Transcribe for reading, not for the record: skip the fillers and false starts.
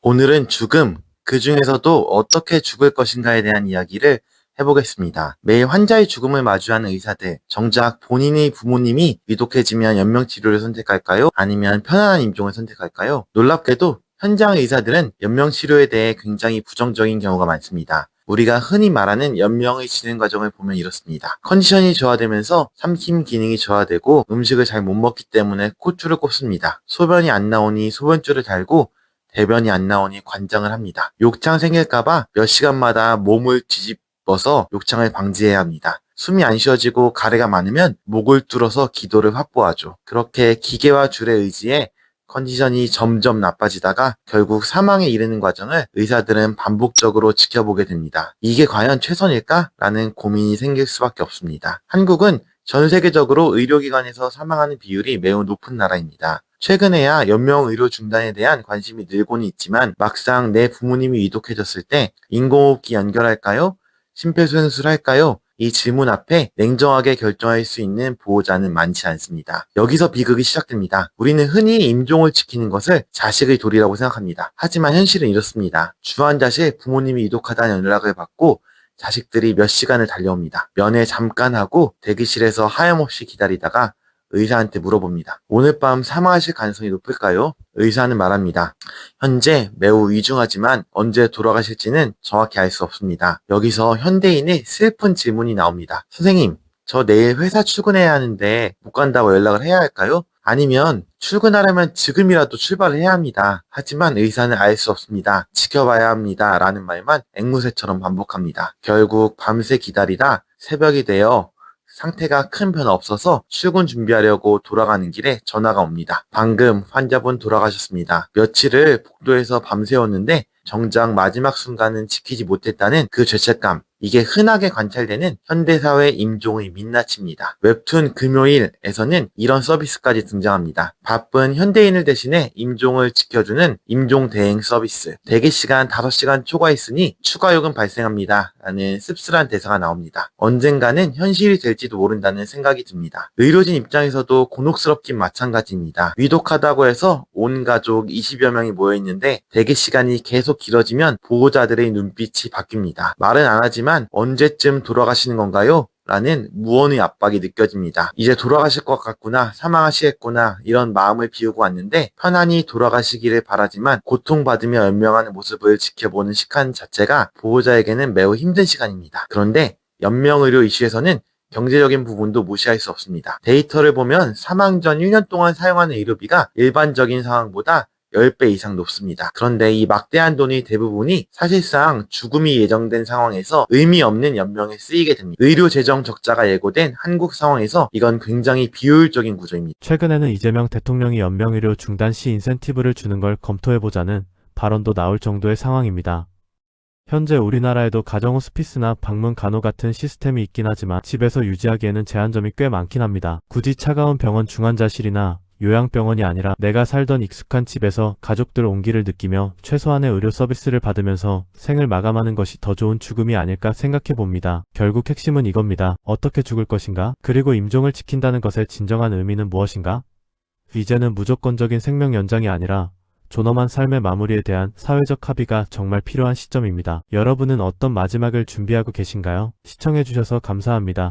오늘은 죽음, 그 중에서도 어떻게 죽을 것인가에 대한 이야기를 해보겠습니다. 매일 환자의 죽음을 마주하는 의사들, 정작 본인의 부모님이 위독해지면 연명치료를 선택할까요? 아니면 편안한 임종을 선택할까요? 놀랍게도 현장 의사들은 연명치료에 대해 굉장히 부정적인 경우가 많습니다. 우리가 흔히 말하는 연명의 진행 과정을 보면 이렇습니다. 컨디션이 저하되면서 삼킴 기능이 저하되고 음식을 잘 못 먹기 때문에 콧줄을 꼽습니다. 소변이 안 나오니 소변줄을 달고 대변이 안 나오니 관장을 합니다. 욕창 생길까봐 몇 시간마다 몸을 뒤집어서 욕창을 방지해야 합니다. 숨이 안 쉬어지고 가래가 많으면 목을 뚫어서 기도를 확보하죠. 그렇게 기계와 줄에 의지해 컨디션이 점점 나빠지다가 결국 사망에 이르는 과정을 의사들은 반복적으로 지켜보게 됩니다. 이게 과연 최선일까? 라는 고민이 생길 수밖에 없습니다. 한국은 전 세계적으로 의료기관에서 사망하는 비율이 매우 높은 나라입니다. 최근에야 연명의료 중단에 대한 관심이 늘고는 있지만 막상 내 부모님이 위독해졌을 때 인공호흡기 연결할까요? 심폐소생술할까요? 이 질문 앞에 냉정하게 결정할 수 있는 보호자는 많지 않습니다. 여기서 비극이 시작됩니다. 우리는 흔히 임종을 지키는 것을 자식의 도리라고 생각합니다. 하지만 현실은 이렇습니다. 주안자실 부모님이 위독하다는 연락을 받고 자식들이 몇 시간을 달려옵니다. 면회 잠깐 하고 대기실에서 하염없이 기다리다가 의사한테 물어봅니다. 오늘 밤 사망하실 가능성이 높을까요? 의사는 말합니다. 현재 매우 위중하지만 언제 돌아가실지는 정확히 알 수 없습니다. 여기서 현대인의 슬픈 질문이 나옵니다. 선생님, 저 내일 회사 출근해야 하는데 못 간다고 연락을 해야 할까요? 아니면 출근하려면 지금이라도 출발을 해야 합니다. 하지만 의사는 알 수 없습니다. 지켜봐야 합니다. 라는 말만 앵무새처럼 반복합니다. 결국 밤새 기다리다 새벽이 되어 상태가 큰 변화 없어서 출근 준비하려고 돌아가는 길에 전화가 옵니다. 방금 환자분 돌아가셨습니다. 며칠을 복도에서 밤새웠는데 정작 마지막 순간은 지키지 못했다는 그 죄책감. 이게 흔하게 관찰되는 현대사회 임종의 민낯입니다. 웹툰 금요일에서는 이런 서비스까지 등장합니다. 바쁜 현대인을 대신해 임종을 지켜주는 임종 대행 서비스. 대기시간 5시간 초과했으니 추가 요금 발생합니다. 라는 씁쓸한 대사가 나옵니다. 언젠가는 현실이 될지도 모른다는 생각이 듭니다. 의료진 입장에서도 곤혹스럽긴 마찬가지입니다. 위독하다고 해서 온 가족 20여 명이 모여있는데 대기시간이 계속 길어지면 보호자들의 눈빛이 바뀝니다. 말은 안 하지만 언제쯤 돌아가시는 건가요? 라는 무언의 압박이 느껴집니다. 이제 돌아가실 것 같구나, 사망하시겠구나 이런 마음을 비우고 왔는데 편안히 돌아가시기를 바라지만 고통받으며 연명하는 모습을 지켜보는 시간 자체가 보호자에게는 매우 힘든 시간입니다. 그런데 연명의료 이슈에서는 경제적인 부분도 무시할 수 없습니다. 데이터를 보면 사망 전 1년 동안 사용하는 의료비가 일반적인 상황보다 10배 이상 높습니다. 그런데 이 막대한 돈의 대부분이 사실상 죽음이 예정된 상황에서 의미 없는 연명에 쓰이게 됩니다. 의료 재정 적자가 예고된 한국 상황에서 이건 굉장히 비효율적인 구조입니다. 최근에는 이재명 대통령이 연명의료 중단 시 인센티브를 주는 걸 검토해보자는 발언도 나올 정도의 상황입니다. 현재 우리나라에도 가정 호스피스나 방문 간호 같은 시스템이 있긴 하지만 집에서 유지하기에는 제한점이 꽤 많긴 합니다. 굳이 차가운 병원 중환자실이나 요양병원이 아니라 내가 살던 익숙한 집에서 가족들 온기를 느끼며 최소한의 의료 서비스를 받으면서 생을 마감하는 것이 더 좋은 죽음이 아닐까 생각해봅니다. 결국 핵심은 이겁니다. 어떻게 죽을 것인가? 그리고 임종을 지킨다는 것의 진정한 의미는 무엇인가? 이제는 무조건적인 생명 연장이 아니라 존엄한 삶의 마무리에 대한 사회적 합의가 정말 필요한 시점입니다. 여러분은 어떤 마지막을 준비하고 계신가요? 시청해주셔서 감사합니다.